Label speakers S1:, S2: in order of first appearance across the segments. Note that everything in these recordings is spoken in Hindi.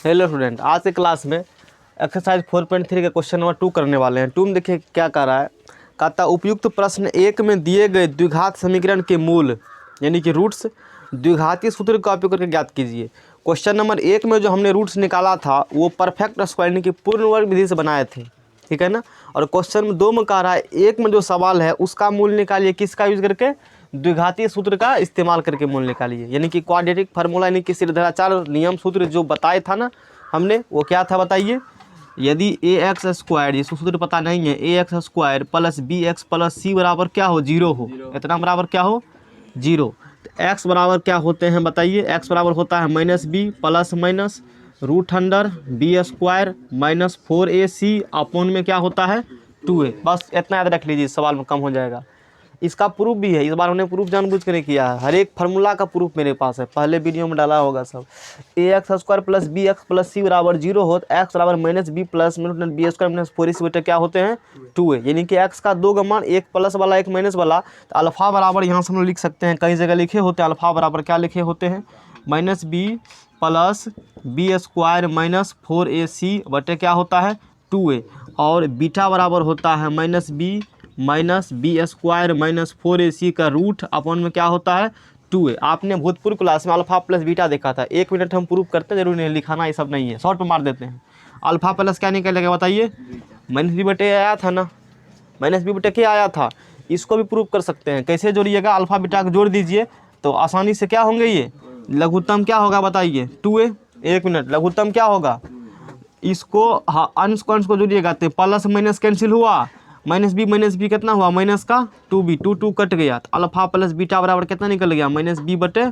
S1: हेलो स्टूडेंट, आज के क्लास में एक्सरसाइज 4.3 का क्वेश्चन नंबर 2 करने वाले हैं। 2 में देखिए क्या कह रहा है। कहता उपयुक्त प्रश्न 1 में दिए गए द्विघात समीकरण के मूल यानी कि रूट्स द्विघातीय सूत्र का उपयोग करके ज्ञात कीजिए। क्वेश्चन नंबर 1 में जो हमने रूट्स निकाला था वो परफेक्ट स्क्वायर यानी कि पूर्ण वर्ग विधि से बनाए थे, ठीक है ना। और क्वेश्चन 2 में कह रहा है 1 में जो सवाल है उसका मूल निकालिए, किसका यूज करके, द्विघातीय सूत्र का इस्तेमाल करके मूल निकालिए, यानी कि क्वाड्रेटिक फार्मूला यानी कि सीधाचार नियम सूत्र जो बताया था ना हमने, वो क्या था बताइए। यदि ए एक्स स्क्वायर, जिसको सूत्र पता नहीं है, a x square plus b x plus c बराबर क्या हो, 0 हो, इतना बराबर क्या हो, 0। तो एक्स बराबर क्या होते हैं बताइए। एक्स बराबर होता है minus b plus minus root under b square minus 4ac upon में क्या होता है 2a। बस इतना याद रख लीजिए, सवाल में कम हो जाएगा। इसका प्रूफ भी है, इस बार हमने प्रूफ जानबूझ कर किया है। हर एक फार्मूला का प्रूफ मेरे पास है, पहले वीडियो में डाला होगा सब। A x square plus b x plus c बराबर 0 हो तो एक्स बराबर minus b plus b square minus 4ac बेटा क्या होते हैं 2a, यानी कि एक्स का दो का मान, एक प्लस वाला एक माइनस वाला। तो अल्फा बराबर यहाँ से हम लोग लिख सकते हैं, कई जगह लिखे होते हैं अल्फा बराबर क्या लिखे होते हैं, minus b plus b square minus 4ac बटे क्या होता है 2a। और बीटा बराबर होता है minus B square minus 4ac का रूट अपॉन में क्या होता है 2a। आपने भूतपूर्व क्लास में अल्फा प्लस बीटा देखा था। 1 मिनट हम प्रूफ करते हैं, जरूर नहीं लिखाना, ये सब नहीं है, शॉर्ट में मार देते हैं। अल्फा प्लस क्या निकलेगा बताइए, माइनस बी बटे आया था ना, माइनस बी बटे क्या आया था। इसको भी प्रूफ कर सकते हैं। कैसे जोड़िएगा, अल्फा बीटा को जोड़ दीजिए तो आसानी से क्या होंगे, ये लघुत्तम क्या होगा बताइए 2a। 1 मिनट, लघुत्तम क्या होगा, इसको हाँ अंश को अंश को जोड़िएगा तो प्लस माइनस कैंसिल हुआ, माइनस बी कितना हुआ, माइनस का 2b, 2 कट गया तो अल्फा प्लस बीटा बराबर कितना निकल गया, माइनस बी बटे,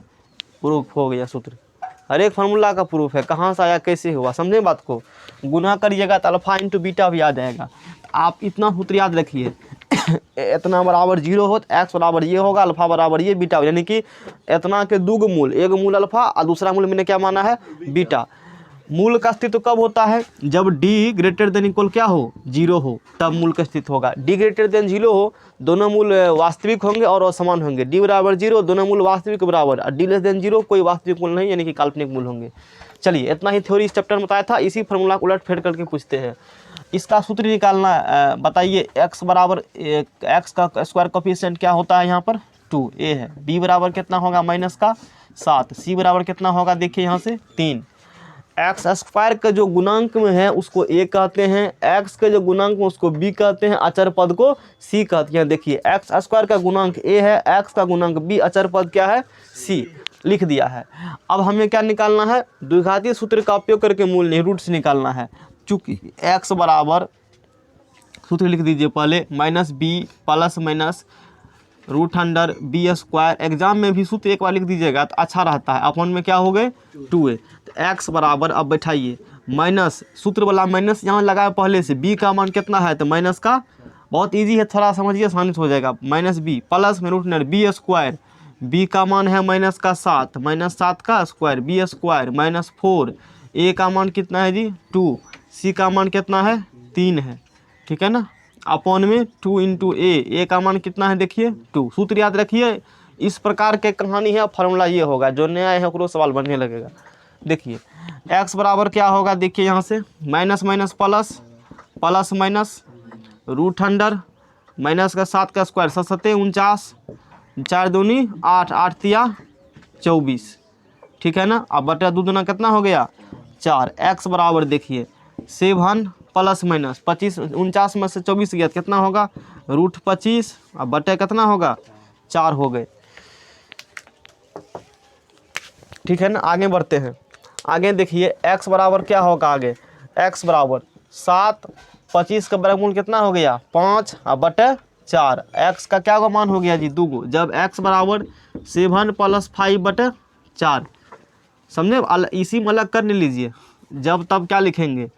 S1: प्रूफ हो गया सूत्र। हर एक फार्मूला का प्रूफ है, कहाँ से आया कैसे हुआ, समझे बात को। गुना करिएगा तो अल्फा इंटू बीटा भी आ जाएगा। आप इतना सूत्र याद रखिए इतना बराबर 0 हो तो एक्स बराबर ये होगा, अल्फा बराबर ये बीटा, यानी कि इतना के दो मूल, एक मूल अल्फा और दूसरा मूल मैंने क्या माना है बीटा। मूल का अस्तित्व कब होता है, जब d ग्रेटर देन इक्वल क्या हो 0 हो, तब मूल का अस्तित्व होगा। d ग्रेटर देन 0 हो, दोनों मूल वास्तविक होंगे और असमान होंगे। d बराबर 0, दोनों मूल वास्तविक बराबर, और d लेस देन 0 कोई वास्तविक मूल नहीं, यानी कि काल्पनिक मूल होंगे। चलिए इतना ही थ्योरी इस चैप्टर में बताया था। इसी फार्मूला को उलट फेर करके पूछते हैं। इसका सूत्र निकालना बताइए। x बराबर x का स्क्वायर कोफिशिएंट क्या होता है यहाँ पर 2a है। b बराबर कितना होगा माइनस का 7, c बराबर कितना होगा देखिए यहाँ से 3। एक्स स्क्वायर का जो गुणांक में है उसको a कहते हैं, एक्स के जो गुणांक में उसको b कहते हैं, अचर पद को c कहते हैं। देखिए एक्स स्क्वायर का गुणांक a है, एक्स का गुणांक b, अचर पद क्या है c, लिख दिया है। अब हमें क्या निकालना है, द्विघातीय सूत्र का उपयोग करके मूल नहीं रूट्स निकालना है। चूंकि x बराबर, सूत्र लिख दीजिए पहले, minus b plus minus root under b square. Exam में भी सूत्र एक बार लिख दीजिएगा तो अच्छा रहता है। अपॉन में क्या हो गए 2a। तो x बराबर, अब बैठाइए, माइनस सूत्र वाला माइनस यहाँ लगाए पहले से, b का मान कितना है तो माइनस का, बहुत इजी है, थोड़ा समझिए आसानी से हो जाएगा, माइनस बी प्लस में root under b square, b का मान है माइनस का 7, माइनस 7 का square, b square minus 4, a का मान कितना है जी 2, c का मान कितना है 3 है, ठीक है ना। अपॉन में 2 इंटू ए का मान कितना है देखिए 2। सूत्र याद रखिए। इस प्रकार के कहानी है, फार्मूला ये होगा, जो नया है ओकरो सवाल बनने लगेगा। देखिए x बराबर क्या होगा, देखिए यहाँ से minus minus plus, plus minus root under minus का 7 का स्क्वायर, 7 7 49, 4 दूनी 8, 8 तिया 24, ठीक है ना। अब बटा 2 दूना कितना हो गया 4। x बराबर देखिए 7 प्लस माइनस 25, 49 में से 24 गया कितना होगा रूट 25, अब बटे कितना होगा 4 हो गए, ठीक है ना। आगे बढ़ते हैं। आगे देखिए x बराबर क्या होगा, आगे x बराबर 7, 25 का वर्गमूल कितना हो गया 5, अब बटे 4। x का क्या मान हो गया जी 2। जब x बराबर 7 प्लस 5 बटे 4, समझे, इसी में अलग कर लीजिए। जब तब क्या लिखेंगे,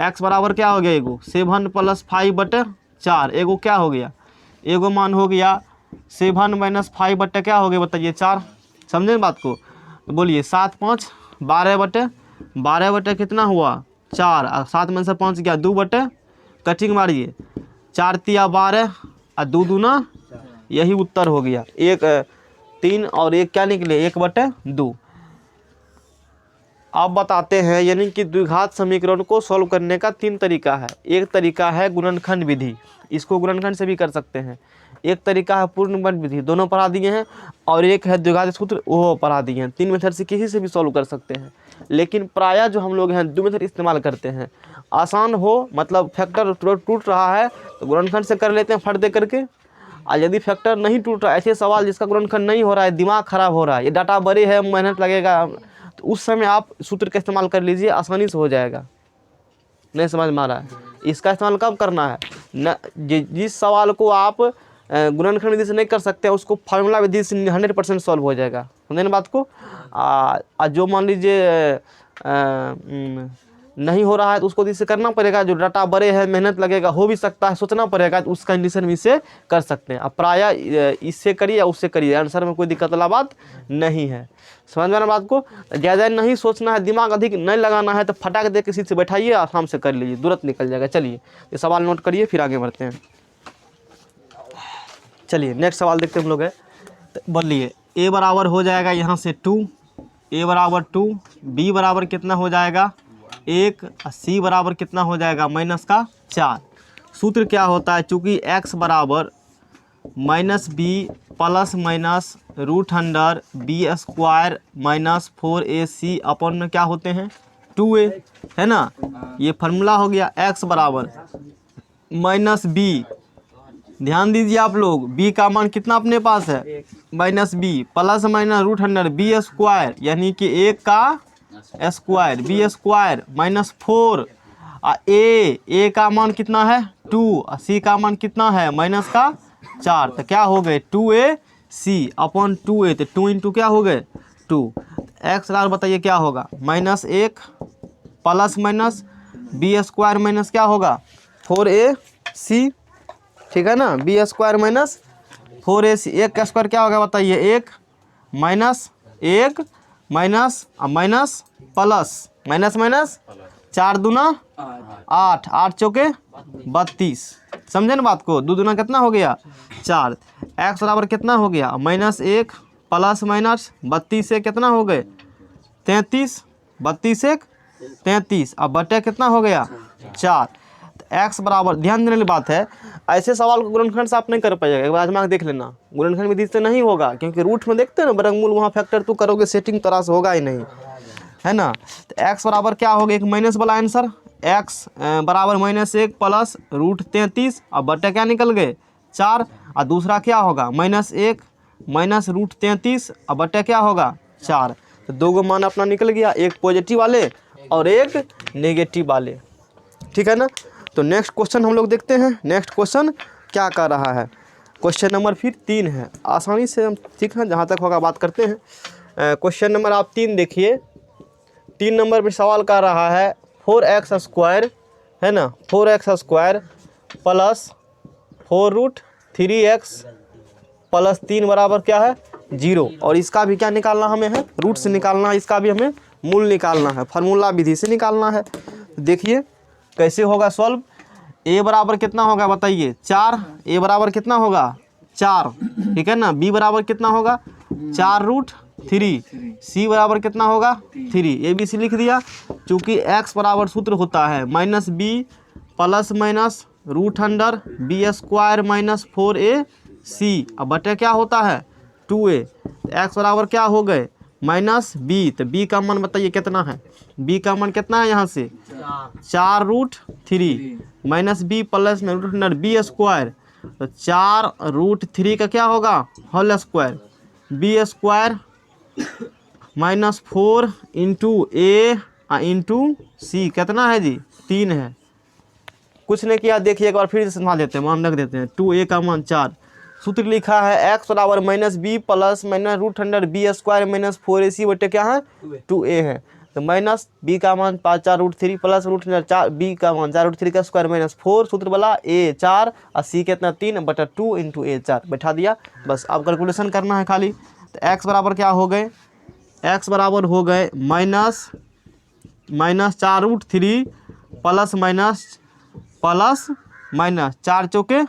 S1: x बराबर क्या हो गया, एगो 7 प्लस 5 बटे 4, एगो क्या हो गया, एगो मान हो गया 7 माइनस 5 बटे क्या हो गया बताइए 4, समझे बात को। तो बोलिए 7 5 12 बटे कितना हुआ 4, और 7 में से 5 गया 2 बटे, कटिंग मारिए 4 तिया 12 और 2 दूना, यही उत्तर हो गया। 1 3 और 1 क्या निकले 1 बटे 2। आप बताते हैं, यानी कि द्विघात समीकरण को सॉल्व करने का 3 तरीका है। एक तरीका है गुणनखंड विधि, इसको गुणनखंड से भी कर सकते हैं। एक तरीका है पूर्णबंध विधि, दोनों पढ़ा दिए हैं। और एक है द्विघात सूत्र, वो पढ़ा दिए हैं। 3 मेथड से किसी से भी सॉल्व कर सकते हैं, लेकिन प्रायः जो हम लोग हैं 2 मेथड इस्तेमाल करते हैं। आसान हो, मतलब फैक्टर टूट रहा है तो गुणनखंड से कर लेते हैं फट दे करके। और यदि फैक्टर नहीं टूट रहा, ऐसे सवाल जिसका गुणनखंड नहीं हो रहा है, दिमाग खराब हो रहा है, ये डाटा बड़े है, मेहनत लगेगा, तो उस समय आप सूत्र का इस्तेमाल कर लीजिए, आसानी से हो जाएगा। नहीं समझ में आ रहा है? इसका इस्तेमाल कब करना है न, जिस सवाल को आप गुणनखंड विधि से नहीं कर सकते हैं, उसको फार्मूला विधि से 100% सॉल्व हो जाएगा। समझे ना बात को? जो मान लीजिए नहीं हो रहा है तो उसको इससे करना पड़ेगा। जो डाटा बड़े है, मेहनत लगेगा, हो भी सकता है, सोचना पड़ेगा, तो उस कंडीशन में इसे कर सकते हैं। अब प्रायः इससे करिए या उससे करिए, आंसर में कोई दिक्कत वाला बात नहीं है। समझ में आ रहा बात को? ज़्यादा नहीं सोचना है, दिमाग अधिक नहीं लगाना है, तो फटाक दे किसी से बैठाइए, आराम से कर लीजिए, तुरंत निकल जाएगा। चलिए ये सवाल नोट करिए, फिर आगे बढ़ते हैं। चलिए नेक्स्ट सवाल देखते हैं हम लोग है। तो बोलिए, ए बराबर हो जाएगा यहाँ से 2, ए बराबर 2, बी बराबर कितना हो जाएगा 1, सी बराबर कितना हो जाएगा -4। सूत्र क्या होता है? चूँकि x बराबर -b plus minus √under b² -4ac अपन में क्या होते हैं 2a, है ना। ये फार्मूला हो गया। x बराबर -b, ध्यान दीजिए आप लोग, b का मान कितना अपने पास है -b plus minus √under b², यानी कि 1 का स्क्वायर, b² -4, a का मान कितना है 2, c का मान कितना है -4। तो क्या हो गए 2ac अपॉन 2a, तो 2 इंटू क्या हो गए 2। x बराबर बताइए क्या होगा -1 प्लस माइनस b² माइनस क्या होगा 4ac, ठीक है ना। b² -4ac, 1 का स्क्वायर क्या होगा बताइए 1 minus 1 minus minus plus minus 4 दूना 8, 8 चौके 32। समझे ना बात को? 2 दूना कितना हो गया 4। x बराबर कितना हो गया -1 प्लस माइनस 32 से कितना हो गए 33, 32 से 33, अब बटे कितना हो गया 4। x बराबर, ध्यान देने वाली बात है, ऐसे सवाल को गुणनखंड से आप नहीं कर पाइएगा। एक बार आजमा के देख लेना, गुणनखंड विधि से नहीं होगा, क्योंकि रूट में देखते हैं ना वर्गमूल, वहाँ फैक्टर तो करोगे सेटिंग तरह से होगा ही नहीं, है ना। तो x बराबर क्या होगा, एक माइनस वाला आंसर, x बराबर -1 प्लस √33, अब बटे क्या निकल गए 4, और दूसरा क्या होगा -1 माइनस √33, अब बटे क्या होगा 4। तो 2 गो मान अपना निकल गया, एक पॉजिटिव वाले और एक नेगेटिव वाले, ठीक है ना। तो नेक्स्ट क्वेश्चन हम लोग देखते हैं। नेक्स्ट क्वेश्चन क्या कर रहा है, क्वेश्चन नंबर फिर 3 है। आसानी से हम, ठीक है, जहाँ तक होगा बात करते हैं। क्वेश्चन नंबर आप 3 देखिए। 3 नंबर पे सवाल कर रहा है 4x², है ना, 4x² प्लस 4√3x प्लस 3 बराबर क्या है 0। और इसका भी क्या निकालना हमें है, रूट से निकालना है, इसका भी हमें मूल निकालना है, फार्मूला विधि से निकालना है। देखिए कैसे होगा सॉल्व। a बराबर कितना होगा बताइए 4, a बराबर कितना होगा 4, ठीक है ना। b बराबर कितना होगा 4√3, c बराबर कितना होगा 3, ABC लिख दिया। चूँकि x बराबर सूत्र होता है -b plus minus √under b² -4ac, अब बटे क्या होता है 2a। x बराबर क्या हो गए -b, तो b का मान बताइए कितना है, b का मान कितना है यहाँ से 4√3 -b प्लस में √अंडर b², तो 4√3 का क्या होगा whole square, b² -4 into a into c, कितना है जी 3 है। कुछ नहीं किया, देखिए एक बार फिर से समझा देते हैं, मान रख देते हैं। 2a का मान 4, सूत्र लिखा है x बराबर -b plus minus √under b² -4ac बटे क्या है 2a है। तो माइनस b का मान 4√3 प्लस √अंडर 4, b का मान 4√3 का स्क्वायर -4, सूत्र वाला a 4 और c कितना 3 बटा 2 इंटू a 4 बैठा दिया। बस अब कैलकुलेशन करना है खाली। तो x बराबर क्या हो गए, x बराबर हो गए -4√3 प्लस माइनस 4 चौके,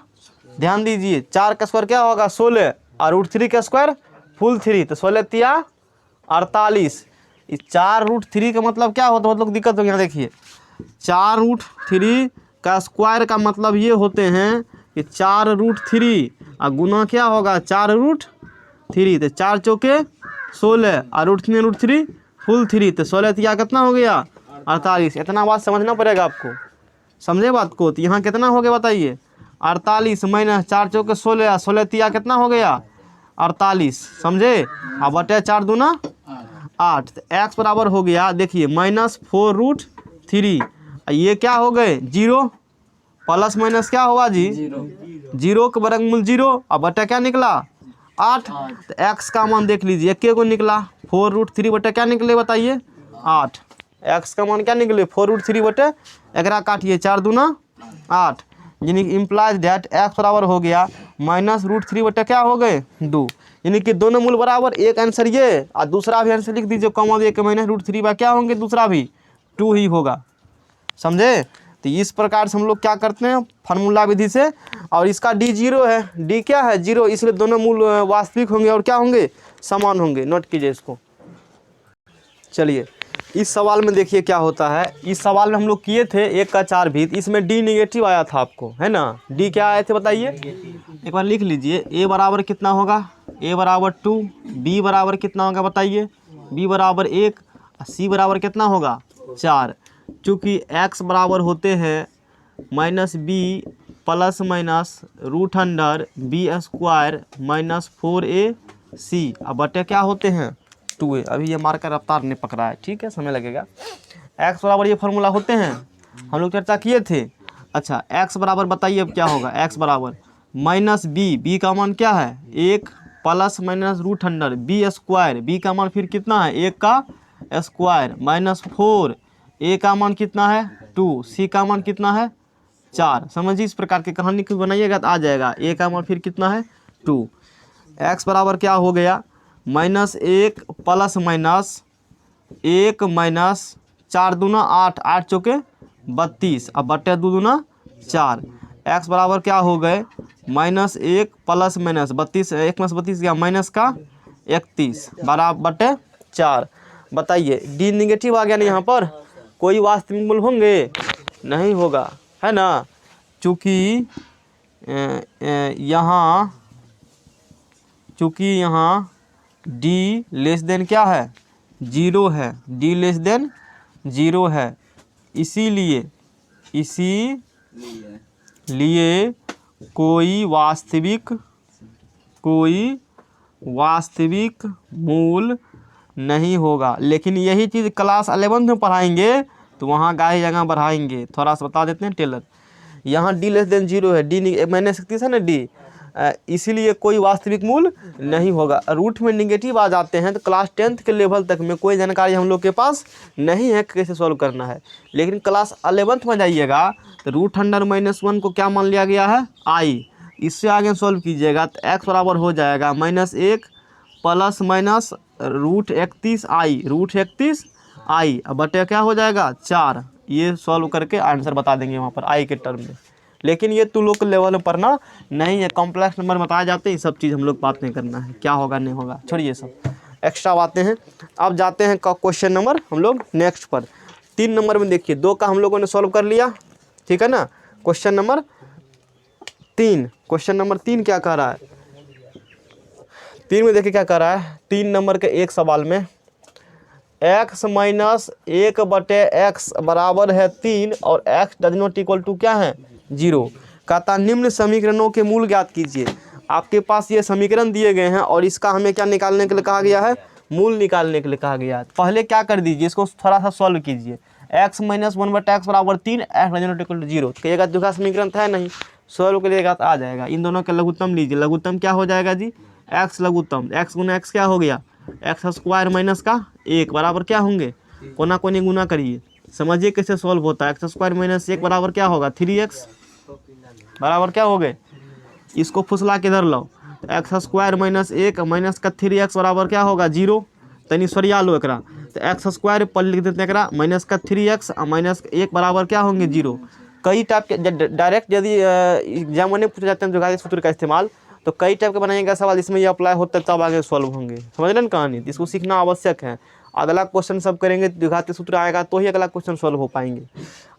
S1: ध्यान दीजिए 4 का स्क्वायर क्या होगा 16 और √3 का स्क्वायर फुल 3, तो 16 तिया 48, इस 4√3 का मतलब क्या होता है, मतलब दिक्कत हो गया। देखिए 4√3 का स्क्वायर का मतलब ये होते हैं कि 4√3 और गुना क्या होगा 4√3, तो 4 चौके 16 और √3 फुल 3, तो 16 तिया कितना हो गया 48। इतना बात समझना पड़ेगा आपको, समझे बात को। तो यहाँ कितना हो गया बताइए 48 माइनस 4 चौके 16, 16 तिया कितना हो गया 48, समझे। अब बटे 4 दूना 8, तो x बराबर हो गया देखिए -4√3। ये क्या हो गए 0, प्लस माइनस क्या होगा जी 0 के वर्गमूल 0, अब बटा क्या निकला 8। तो x का मान देख लीजिए एक को निकला 4√3 बटे क्या निकले बताइए 8। x का मान क्या निकले 4√3 बटे एकरा काटिए 4 दूना 8, यानी कि इम्प्लाइज दैट x बराबर हो गया -√3 बटे क्या हो गए 2, यानी कि दोनों मूल बराबर। एक आंसर ये और दूसरा भी आंसर लिख दीजिए कॉमा दे के -√3 बा क्या होंगे दूसरा भी 2 ही होगा, समझे। तो इस प्रकार से हम लोग क्या करते हैं फार्मूला विधि से। और इसका d 0 है, d क्या है 0, इसलिए दोनों मूल वास्तविक होंगे और क्या होंगे समान होंगे। नोट कीजिए इसको। चलिए इस सवाल में देखिए क्या होता है। इस सवाल में हम लोग किए थे 1 का 4 भी, इसमें d निगेटिव आया था आपको, है ना। d क्या आए थे बताइए, एक बार लिख लीजिए। a बराबर कितना होगा, a बराबर 2, b बराबर कितना होगा बताइए, b बराबर 1, c बराबर कितना होगा 4। चूँकि x बराबर होते हैं -b plus minus √b² -4ac, अब बटे क्या होते हैं 2a। अभी ये मार्कर रफ्तार नहीं पकड़ा है, ठीक है, समय लगेगा। x बराबर ये फार्मूला होते हैं, हम लोग चर्चा किए थे। अच्छा x बराबर बताइए अब क्या होगा, x बराबर -b का मान क्या है 1 प्लस माइनस √b², b का मान फिर कितना है 1 का स्क्वायर -4, a का मान कितना है 2, c का मान कितना है 4। समझिए इस प्रकार की कहानी को बनाइएगा तो आ जाएगा। a का मान फिर कितना है 2। x बराबर क्या हो गया -1 प्लस माइनस 1 माइनस 4 दूना 8, 8 चौके 32, अब बटे 2 दूना 4। x बराबर क्या हो गए -1 प्लस माइनस 32, 1 माइनस 32 गया माइनस का 31 बराबर बटे 4। बताइए d निगेटिव आ गया ना, यहाँ पर कोई वास्तविक मूल होंगे नहीं होगा, है ना। चूँकि यहाँ d लेस देन क्या है 0 है, d लेस देन 0 है, इसीलिए कोई वास्तविक मूल नहीं होगा। लेकिन यही चीज़ क्लास 11 में पढ़ाएंगे तो वहाँ गाय जगह बढ़ाएंगे। थोड़ा सा बता देते हैं टेलर। यहाँ d लेस देन 0 है, d -31 है ना d, इसीलिए कोई वास्तविक मूल नहीं होगा। रूट में निगेटिव आ जाते हैं तो क्लास 10th के लेवल तक में कोई जानकारी हम लोग के पास नहीं है कैसे सॉल्व करना है। लेकिन क्लास 11th में जाइएगा तो √1 को क्या मान लिया गया है i, इससे आगे सॉल्व कीजिएगा तो x बराबर हो जाएगा -1 प्लस माइनस √31i, अब बटे क्या हो जाएगा 4। ये सॉल्व करके आंसर बता देंगे वहाँ पर i के टर्म में। लेकिन ये तुम लोग के लेवल में पढ़ना नहीं है, कॉम्प्लेक्स नंबर बताए जाते हैं, सब चीज़ हम लोग बात नहीं करना है, क्या होगा नहीं होगा छोड़िए सब एक्स्ट्रा बातें हैं। अब जाते हैं क्वेश्चन नंबर हम लोग नेक्स्ट पर। 3 नंबर में देखिए 2 का हम लोगों ने सॉल्व कर लिया, ठीक है ना। क्वेश्चन नंबर 3 क्या कह रहा है, 3 में देखिए क्या कह रहा है। 3 नंबर के एक सवाल में x माइनस 1 बटे x बराबर है 3 और x does not equal to क्या है 0। कहता निम्न समीकरणों के मूल ज्ञात कीजिए। आपके पास ये समीकरण दिए गए हैं और इसका हमें क्या निकालने के लिए कहा गया है, मूल निकालने के लिए कहा गया है। पहले क्या कर दीजिए, इसको थोड़ा सा सॉल्व कीजिए। x माइनस 1 बटे x बराबर 3, x does not equal to 0। कहिएगा दूसरा समीकरण था नहीं, सॉल्व करिएगा तो आ जाएगा। इन दोनों का लघुत्तम लीजिए, लघुत्तम क्या हो जाएगा जी x लघुत्तम, x गुना x क्या हो गया x² माइनस का 1 बराबर क्या होंगे कोना कोनी गुना करिए। समझिए कैसे सॉल्व होता है। x² माइनस 1 बराबर क्या होगा 3x बराबर क्या हो गए, इसको फुसला के इधर लो, x² माइनस 1 माइनस का 3x बराबर क्या होगा 0। तनी सरिया लो एकरा, तो x² पर लिख देते हैं एकरा माइनस का 3x और माइनस 1 बराबर क्या होंगे 0। कई टाइप के डायरेक्ट यदि एग्जाम में पूछे जाते हैं जुगाड़ी सूत्र का इस्तेमाल, तो कई टाइप के बनाएंगे सवाल, इसमें ये अप्लाई होता है तब आगे सॉल्व होंगे। समझ रहे ना कहानी, इसको सीखना आवश्यक है। अगला क्वेश्चन सब करेंगे द्विघाती सूत्र आएगा तो ही अगला क्वेश्चन सॉल्व हो पाएंगे।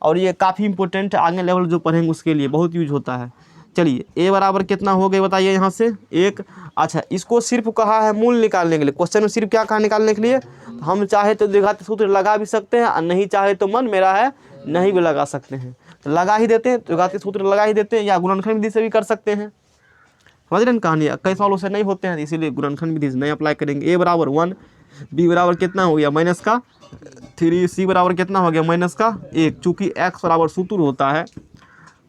S1: और ये काफ़ी इंपॉर्टेंट है, आगे लेवल जो पढ़ेंगे उसके लिए बहुत यूज होता है। चलिए ए बराबर कितना हो गया बताइए यहाँ से 1। अच्छा, इसको सिर्फ कहा है मूल निकालने के लिए, क्वेश्चन में सिर्फ क्या कहा निकालने के लिए। तो हम चाहे तो द्विघाती सूत्र लगा भी सकते हैं और नहीं चाहे तो मन मेरा है नहीं भी लगा सकते हैं, तो लगा ही देते हैं, द्विघाती सूत्र लगा ही देते हैं, या गुणनखंड विधि से भी कर सकते हैं। समझ रहे हैं कहानी, कई सवालों से नहीं होते हैं इसीलिए गुणनखंड विधि से नहीं अप्लाई करेंगे। ए बराबर 1, बी बराबर कितना हो गया -3, सी बराबर कितना हो गया -1। चूँकि एक्स बराबर सूत्र होता है,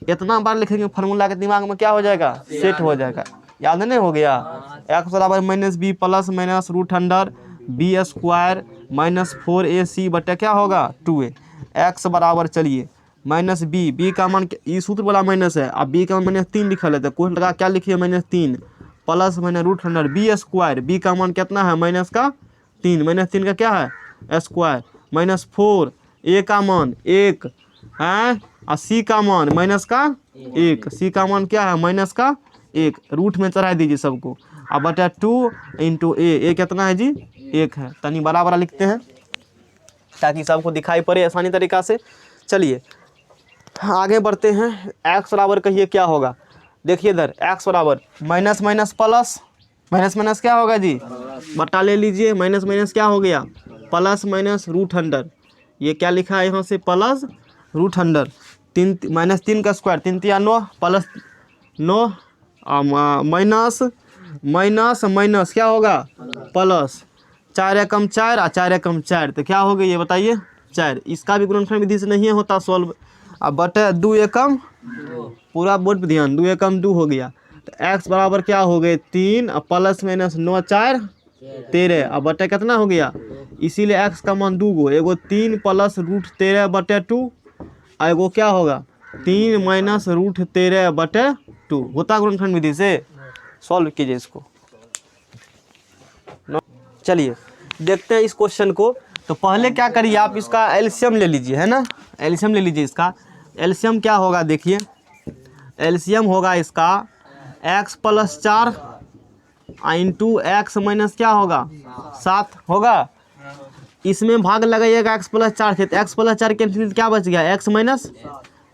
S1: इतना बार लिखेंगे फार्मूला के दिमाग में क्या हो जाएगा, सेट हो जाएगा। याद नहीं हो गया, एक्स बराबर -b plus -√under b² -4ac बटे क्या होगा 2a। एक्स बराबर चलिए -b का मान ये सूत्र वाला माइनस है, अब b का मान -3 लिखा लेते हैं, कोई लगा क्या लिखिए -3 प्लस -√अंडर b², b का मान कितना है -3, -3 का क्या है स्क्वायर, -4 a का मान 1 है और सी का मान -1, सी का मान क्या है -1, रूट में चढ़ा दीजिए सबको। अब बटा 2 × a कितना है जी 1 है। तनी बड़ा बड़ा लिखते हैं ताकि सबको दिखाई पड़े आसानी तरीक़ा से। चलिए आगे बढ़ते हैं। एक्स बराबर कहिए क्या होगा, देखिए इधर एक्स बराबर minus minus plus, minus minus क्या होगा जी बटा ले लीजिए, माइनस माइनस क्या हो गया प्लस -√अंडर, ये क्या लिखा है यहाँ से +√अंडर 3 का square 3 × 9 plus 9 minus minus minus क्या होगा प्लस 4 एकम 4 और 4 एकम 4, तो क्या हो गई ये बताइए 4। इसका भी गुणनखंड विधि से नहीं होता सॉल्व। अब बटे 2 एकम पूरा बोर्ड पे ध्यान, 2 एकम 2 हो गया, तो x बराबर क्या हो गए 3 और प्लस माइनस 9 4 13। अब बटे कितना हो गया, इसीलिए x का मान 2 गो, एगो 3 प्लस √13 बटे 2, एगो क्या होगा 3 माइनस √13 बटे 2 होता गुणनखंड विधि से। सॉल्व कीजिए इसको। चलिए देखते हैं इस क्वेश्चन को। तो पहले क्या करिए आप इसका एलसीएम ले लीजिए, है ना, एलसीएम ले लीजिए। इसका एलसीएम क्या होगा देखिए, एलसीएम होगा इसका x + 4 इंटू x माइनस क्या होगा 7 होगा। इसमें भाग लगाइएगा x + 4 से, तो x + 4 कैंसिल क्या बच गया x माइनस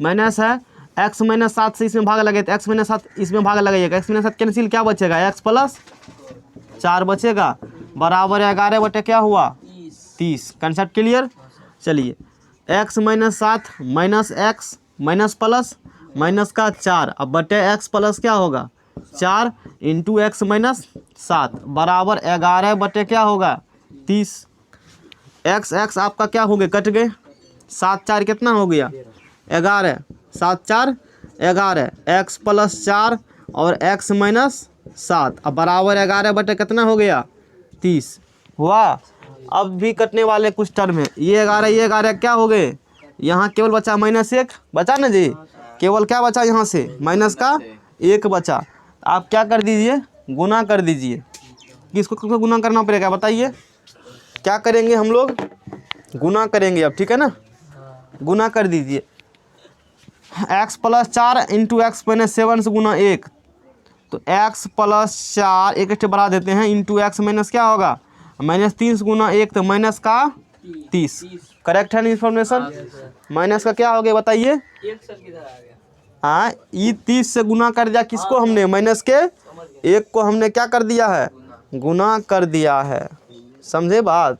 S1: माइनस है, x - 7 से इसमें भाग लगे तो x - 7 इसमें भाग लगाइएगा, x - 7 कैंसिल क्या बचेगा x + 4 बचेगा बराबर 11 बटे क्या हुआ 30। Concept clear. चलिए x - 7 minus x minus plus minus का 4, अब बटे x प्लस क्या होगा 4 इंटू x - 7 बराबर 11 बटे क्या होगा 30। x आपका क्या हो गया कट गए, 7 4 कितना हो गया 11, 7 4 11, x + 4 और x - 7 अब बराबर 11 बटे कितना हो गया 30 हुआ। अब भी कटने वाले कुछ टर्म है, ये 11 क्या हो गए, यहाँ केवल बचा -1 बचा ना जी, केवल क्या बचा यहाँ से माइनस का 1 बचा। आप क्या कर दीजिए गुना कर दीजिए, किसको गुना करना पड़ेगा बताइए, क्या करेंगे हम लोग गुना करेंगे अब, ठीक है ना, गुना कर दीजिए। x + 4 इंटू x - 7 से गुना 1, तो x + 4 एक स्टेप बढ़ा देते हैं इंटू x माइनस क्या होगा -3 से गुना 1, तो माइनस का 30। करेक्ट है ना इन्फॉर्मेशन, माइनस का क्या हो गया बताइए, हाँ ये 30 से गुना कर दिया किसको हमने माइनस के 1 को हमने क्या कर दिया है गुना कर दिया है, समझे बात।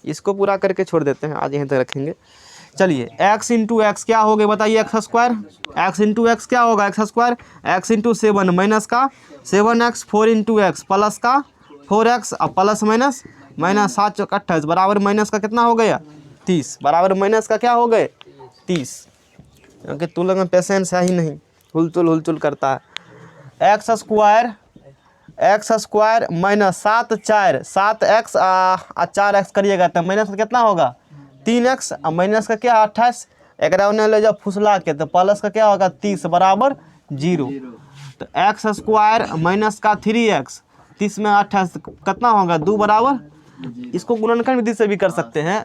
S1: इसको पूरा करके छोड़ देते हैं, आज यहीं तक रखेंगे। चलिए x इंटू एक्स क्या हो गया बताइए x², x इंटू एक्स क्या होगा x², x इंटू 7 माइनस का 7x, 4 इंटू एक्स प्लस का 4x अब प्लस माइनस माइनस 7 × 28 बराबर माइनस का कितना हो गया 30, बराबर माइनस का क्या हो गए 30। क्योंकि तुलना में पेशेंस है ही नहीं, हुलचुल करता है। x² माइनस 7 4 7x 4x करिएगा तो माइनस का कितना होगा 3x, माइनस का क्या 28, एक ले जाओ फुसला के तो प्लस का क्या होगा 30 बराबर 0। तो x² माइनस का 3x 30 में 28 कितना होगा 2 बराबर, इसको गुणनखंड विधि से भी कर सकते हैं,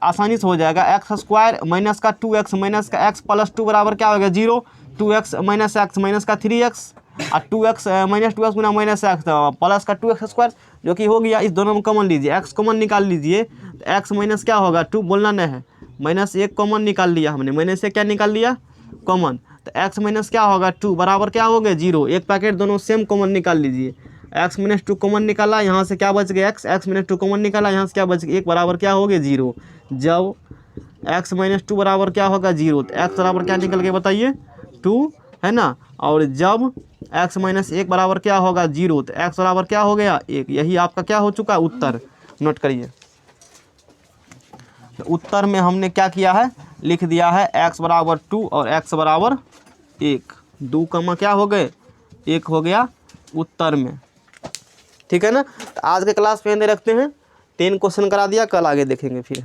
S1: आसानी से हो जाएगा। x² माइनस का 2x माइनस का x प्लस 2 बराबर क्या होगा 0, 2x माइनस x माइनस का 3x और 2x माइनस 2x गुना माइनस x प्लस का 2x² जो कि हो गया। इस दोनों में कॉमन लीजिए, x कॉमन निकाल लीजिए, तो एक्स माइनस क्या होगा 2 बोलना नहीं है, माइनस 1 कॉमन निकाल लिया हमने, माइनस से क्या निकाल लिया कॉमन, तो एक्स माइनस क्या होगा 2 बराबर क्या हो गया 0। एक पैकेट दोनों सेम कॉमन निकाल लीजिए, एक्स माइनस 2 कॉमन निकाला, यहाँ से क्या बच गया एक्स माइनस 2 कॉमन निकाला, यहाँ से क्या बच गया 1 बराबर क्या हो गया 0। जब एक्स माइनस 2 बराबर क्या होगा 0, तो एक्स बराबर क्या निकल के बताइए 2 है ना। और जब एक्स माइनस 1 बराबर क्या होगा 0, तो एक्स बराबर क्या हो गया 1। यही आपका क्या हो चुका उत्तर, नोट करिए। तो उत्तर में हमने क्या किया है, लिख दिया है x बराबर 2 और x बराबर 1, 2 कमा क्या हो गए 1 हो गया उत्तर में। ठीक है ना। तो आज के क्लास में रखते हैं, 10 क्वेश्चन करा दिया, कल आगे देखेंगे फिर।